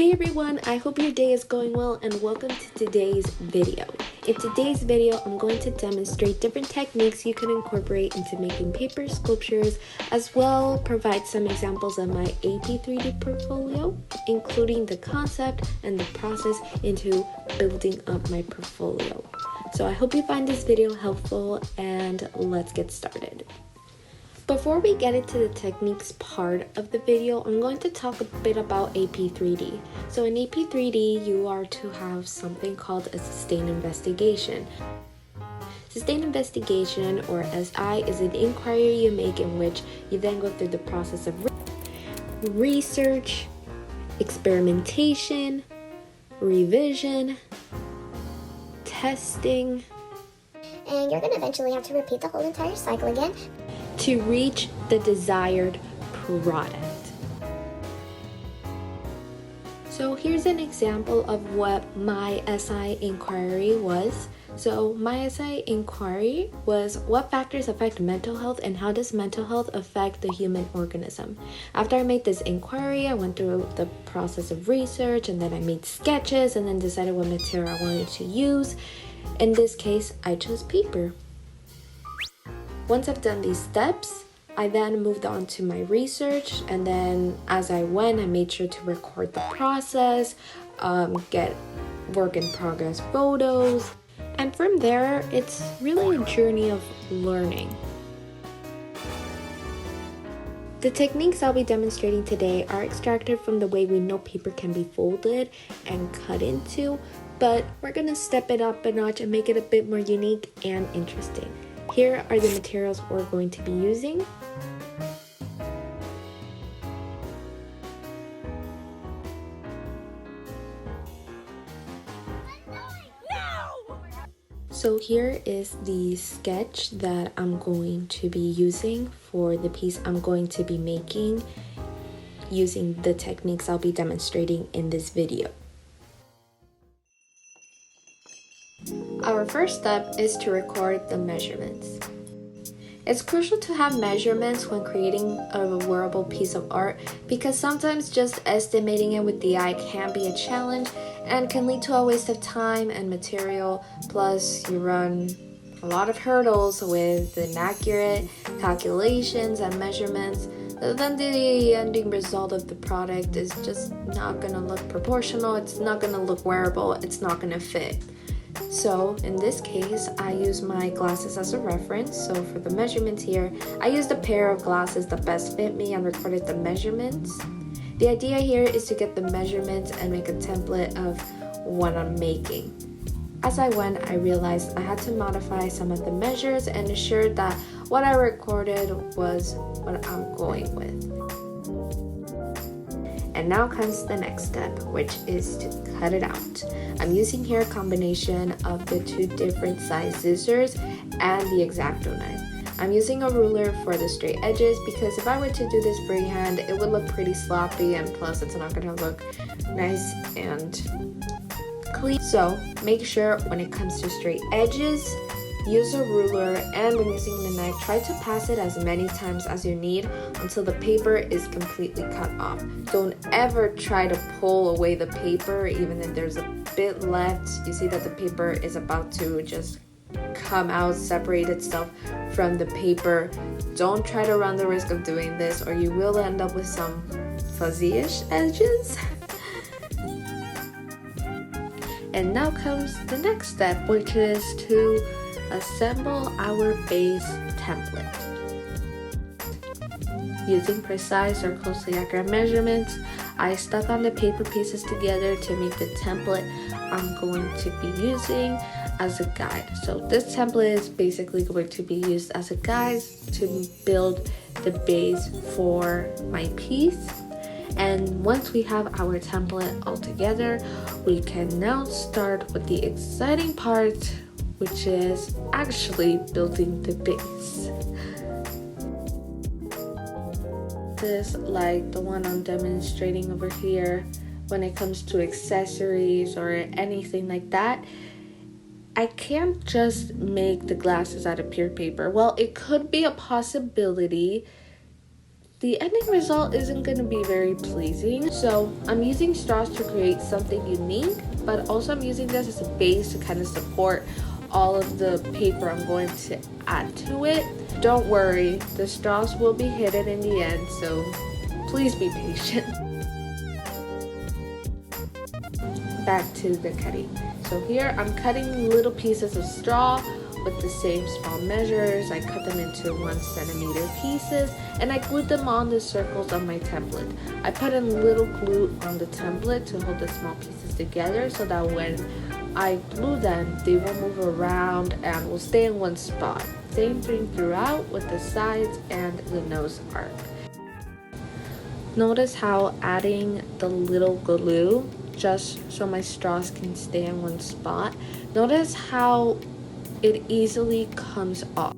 Hey everyone, I hope your day is going well and welcome to today's video. In today's video, I'm going to demonstrate different techniques you can incorporate into making paper sculptures, as well provide some examples of my AP3D portfolio, including the concept and the process into building up my portfolio. So I hope you find this video helpful and let's get started. Before we get into the techniques part of the video, I'm going to talk a bit about AP3D. So in AP3D, you are to have something called a sustained investigation. Sustained investigation, or SI, is an inquiry you make in which you then go through the process of research, experimentation, revision, testing, and you're going to eventually have to repeat the whole entire cycle again to reach the desired product. So here's an example of what my SI inquiry was. So my SI inquiry was, what factors affect mental health and how does mental health affect the human organism? After I made this inquiry, I went through the process of research and then I made sketches and then decided what material I wanted to use. In this case, I chose paper. Once I've done these steps, I then moved on to my research, and then as I went, I made sure to record the process, get work in progress photos, and from there, it's really a journey of learning. The techniques I'll be demonstrating today are extracted from the way we know paper can be folded and cut into, but we're gonna step it up a notch and make it a bit more unique and interesting. Here are the materials we're going to be using. So here is the sketch that I'm going to be using for the piece I'm going to be making using the techniques I'll be demonstrating in this video. Our first step is to record the measurements. It's crucial to have measurements when creating a wearable piece of art because sometimes just estimating it with the eye can be a challenge and can lead to a waste of time and material, plus you run a lot of hurdles with inaccurate calculations and measurements. Then the ending result of the product is just not gonna look proportional, it's not gonna look wearable, it's not gonna fit. So in this case, I use my glasses as a reference. So for the measurements here, I used a pair of glasses that best fit me and recorded the measurements. The idea here is to get the measurements and make a template of what I'm making. As I went, I realized I had to modify some of the measures and ensure that what I recorded was what I'm going with. And now comes the next step, which is to cut it out. I'm using here a combination of the two different size scissors and the X-Acto knife. I'm using a ruler for the straight edges because if I were to do this freehand, it would look pretty sloppy and plus it's not gonna look nice and clean. So make sure when it comes to straight edges, use a ruler, and when using the knife, try to pass it as many times as you need until the paper is completely cut off. Don't ever try to pull away the paper even if there's a bit left. You see that the paper is about to just come out, separate itself from the paper. Don't try to run the risk of doing this or you will end up with some fuzzy-ish edges. And now comes the next step, which is to assemble our base template. Using precise or closely accurate measurements, I stuck on the paper pieces together to make the template I'm going to be using as a guide. So this template is basically going to be used as a guide to build the base for my piece. And once we have our template all together, we can now start with the exciting part, which is actually building the base. This, like the one I'm demonstrating over here, when it comes to accessories or anything like that, I can't just make the glasses out of pure paper. Well, it could be a possibility the ending result isn't going to be very pleasing. So I'm using straws to create something unique, but also I'm using this as a base to kind of support all of the paper I'm going to add to it. Don't worry, the straws will be hidden in the end, so please be patient. Back to the cutting. So here I'm cutting little pieces of straw with the same small measures. I cut them into 1 centimeter pieces and I glued them on the circles of my template. I put in little glue on the template to hold the small pieces together so that when I glue them, they will move around and will stay in one spot. Same thing throughout with the sides and the nose arc. Notice how adding the little glue just so my straws can stay in one spot. Notice how it easily comes off.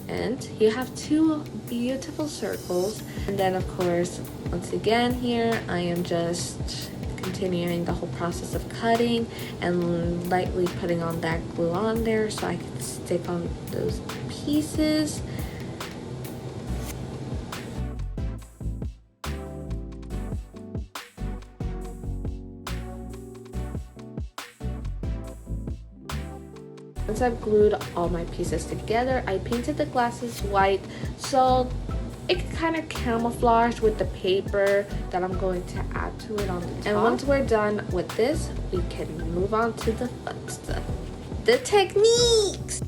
And you have 2 beautiful circles. And then of course, once again here, I am just continuing the whole process of cutting and lightly putting on that glue on there so I can stick on those pieces. Once I've glued all my pieces together, I painted the glasses white so it can kind of camouflage with the paper that I'm going to add to it on the top. And once we're done with this, we can move on to the fun stuff. The techniques!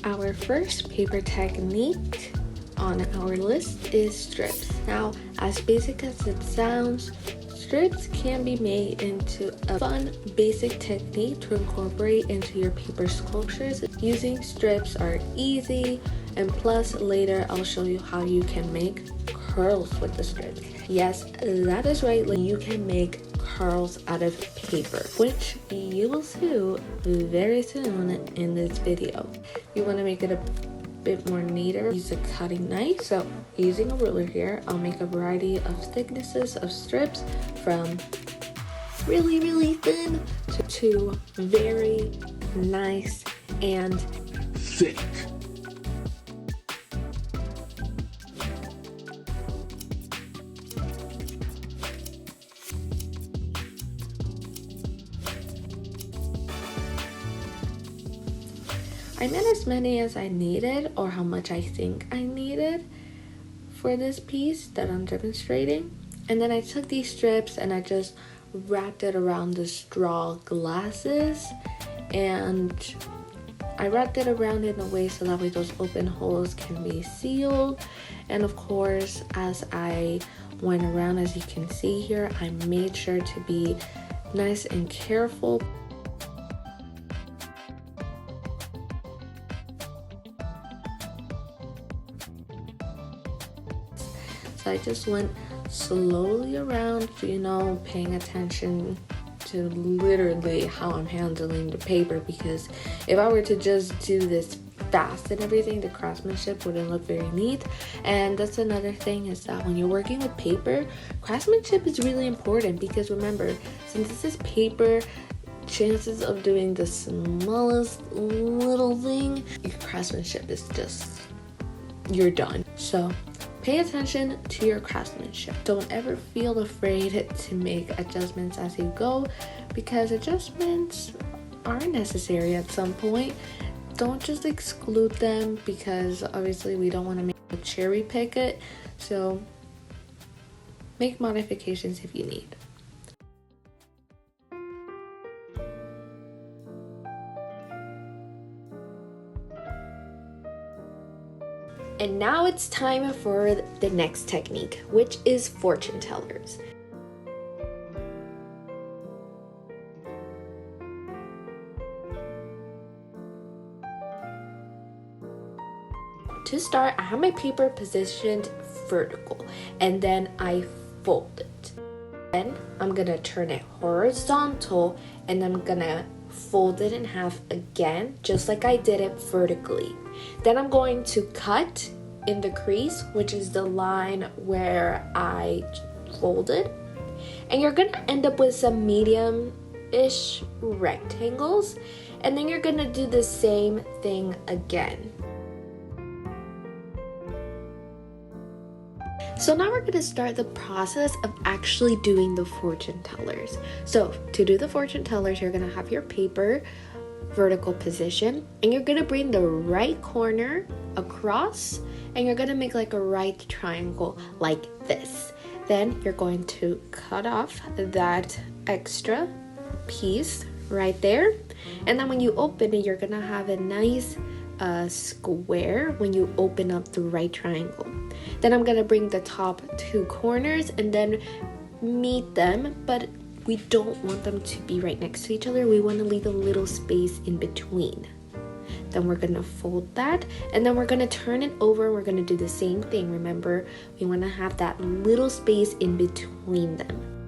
Our first paper technique on our list is strips. Now, as basic as it sounds, strips can be made into a fun, basic technique to incorporate into your paper sculptures. Using strips are easy, and plus later I'll show you how you can make curls with the strips. Yes, that is right, you can make curls out of paper, which you will see very soon in this video. You want to make it a bit more neater, use a cutting knife. So using a ruler here, I'll make a variety of thicknesses of strips from really thin to very nice and thick. I made as many as I needed, or how much I think I needed for this piece that I'm demonstrating. And then I took these strips and I just wrapped it around the straw glasses, and I wrapped it around in a way so that way those open holes can be sealed. And of course, as I went around, as you can see here, I made sure to be nice and careful. So I just went slowly around, paying attention to literally how I'm handling the paper, because if I were to just do this fast and everything, the craftsmanship wouldn't look very neat. And that's another thing, is that when you're working with paper, craftsmanship is really important, because remember, since this is paper, chances of doing the smallest little thing, your craftsmanship is just, you're done. So pay attention to your craftsmanship. Don't ever feel afraid to make adjustments as you go, because adjustments are necessary at some point. Don't just exclude them, because obviously we don't want to make a cherry pick it. So make modifications if you need. And now it's time for the next technique, which is fortune tellers. To start, I have my paper positioned vertical, and then I fold it. Then I'm gonna turn it horizontal, and I'm gonna fold it in half again, just like I did it vertically. Then I'm going to cut in the crease, which is the line where I folded, and you're gonna end up with some medium-ish rectangles, and then you're gonna do the same thing again. So now we're going to start the process of actually doing the fortune tellers. So to do the fortune tellers, you're going to have your paper vertical position, and you're going to bring the right corner across, and you're going to make like a right triangle like this. Then you're going to cut off that extra piece right there, and then when you open it, you're going to have a nice square when you open up the right triangle. Then I'm gonna bring the top two corners and then meet them, but we don't want them to be right next to each other. We want to leave a little space in between. Then we're gonna fold that, and then we're gonna turn it over and we're gonna do the same thing. Remember, we want to have that little space in between them.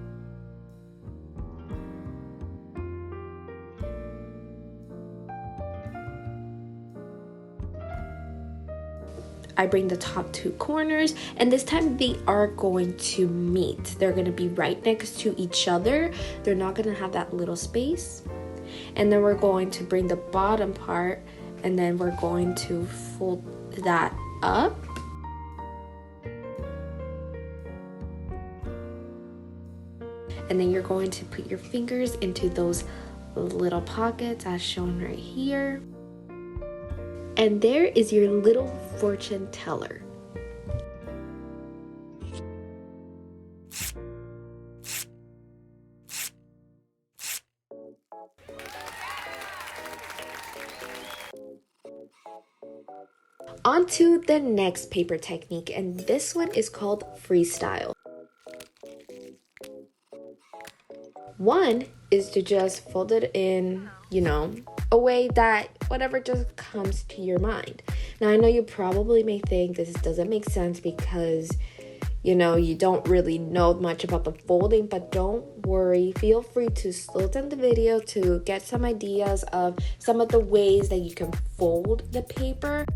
I bring the top two corners, and this time they are going to meet. They're going to be right next to each other. They're not going to have that little space. And then we're going to bring the bottom part, and then we're going to fold that up. And then you're going to put your fingers into those little pockets as shown right here. And there is your little fortune teller. On to the next paper technique, and this one is called freestyle. One is to just fold it in, a way that whatever just comes to your mind. Now, I know you probably may think this doesn't make sense because, you don't really know much about the folding, but don't worry. Feel free to slow down the video to get some ideas of some of the ways that you can fold the paper.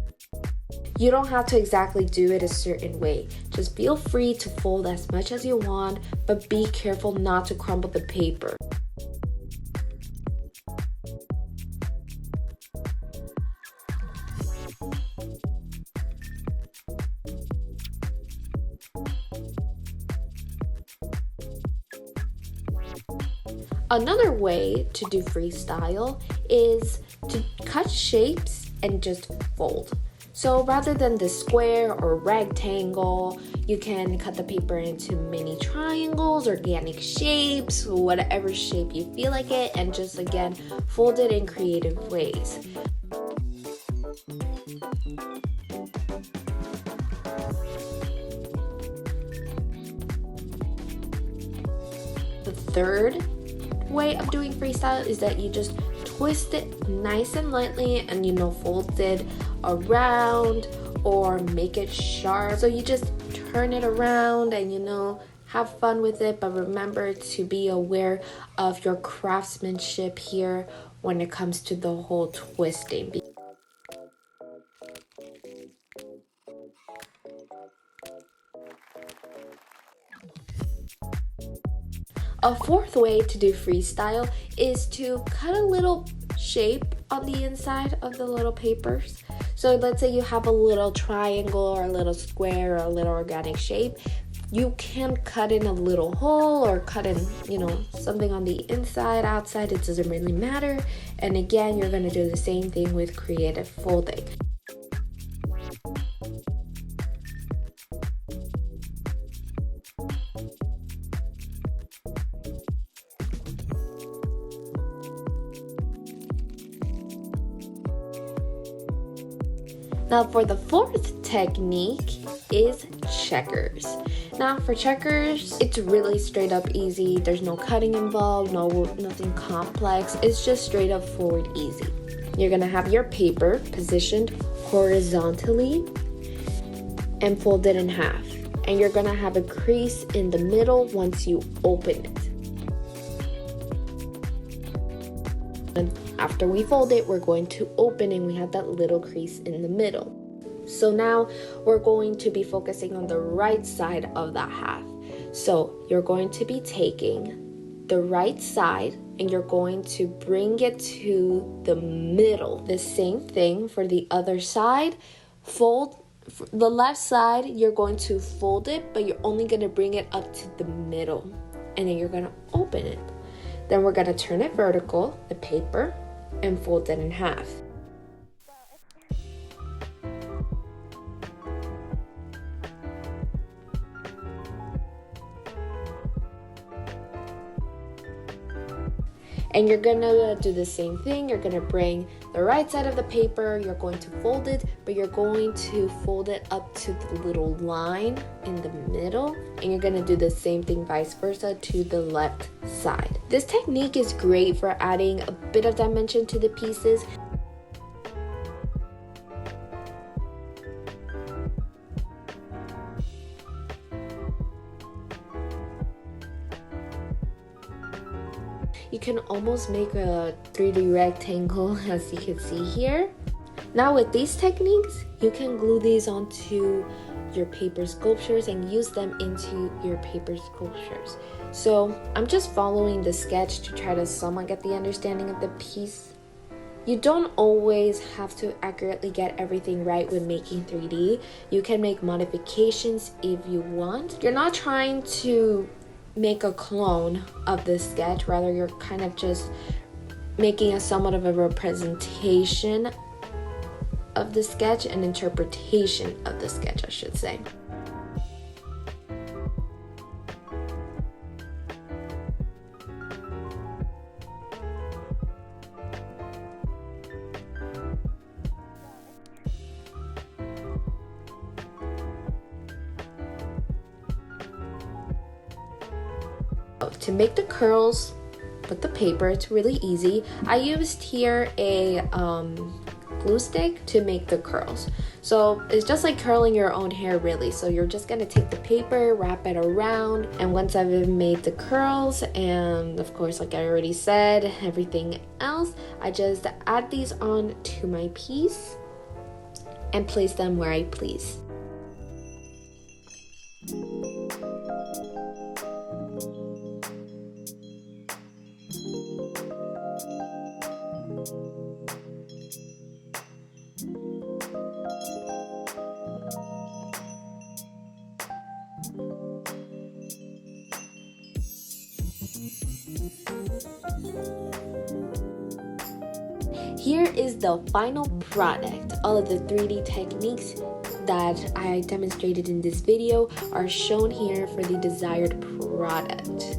You don't have to exactly do it a certain way. Just feel free to fold as much as you want, but be careful not to crumble the paper. Another way to do freestyle is to cut shapes and just fold. So rather than the square or rectangle, you can cut the paper into mini triangles, organic shapes, whatever shape you feel like it, and just again, fold it in creative ways. The third way of doing freestyle is that you just twist it nice and lightly and fold it around or make it sharp. So you just turn it around and have fun with it, but remember to be aware of your craftsmanship here when it comes to the whole twisting. A fourth way to do freestyle is to cut a little shape on the inside of the little papers. So let's say you have a little triangle or a little square or a little organic shape. You can cut in a little hole or cut in, something on the inside, outside, it doesn't really matter. And again, you're going to do the same thing with creative folding. Now for the fourth technique is checkers. Now for checkers, it's really straight up easy. There's no cutting involved, nothing complex. It's just straight up forward easy. You're gonna have your paper positioned horizontally and fold it in half. And you're gonna have a crease in the middle once you open it. And after we fold it, we're going to open and we have that little crease in the middle. So now we're going to be focusing on the right side of that half. So you're going to be taking the right side and you're going to bring it to the middle. The same thing for the other side. Fold the left side, you're going to fold it, but you're only going to bring it up to the middle, and then you're going to open it. Then we're going to turn it vertical, the paper, and fold it in half. And you're gonna do the same thing. You're gonna bring the right side of the paper, you're going to fold it, but you're going to fold it up to the little line in the middle, and you're gonna do the same thing vice versa to the left side. This technique is great for adding a bit of dimension to the pieces. You can almost make a 3D rectangle, as you can see here. Now with these techniques, you can glue these onto your paper sculptures and use them into your paper sculptures. So I'm just following the sketch to try to somewhat get the understanding of the piece. You don't always have to accurately get everything right when making 3D. You can make modifications if you want. You're not trying to make a clone of this sketch, rather you're kind of just making a somewhat of a representation of the sketch, an interpretation of the sketch, I should say. To make the curls with the paper, it's really easy. I used here a glue stick to make the curls. So it's just like curling your own hair, really. So you're just gonna take the paper, wrap it around, and once I've made the curls, and of course, like I already said, everything else, I just add these on to my piece and place them where I please. Here is the final product. All of the 3D techniques that I demonstrated in this video are shown here for the desired product.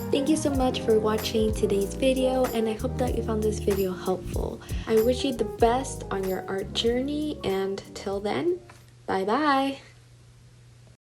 Thank you so much for watching today's video, and I hope that you found this video helpful. I wish you the best on your art journey, and till then, bye bye!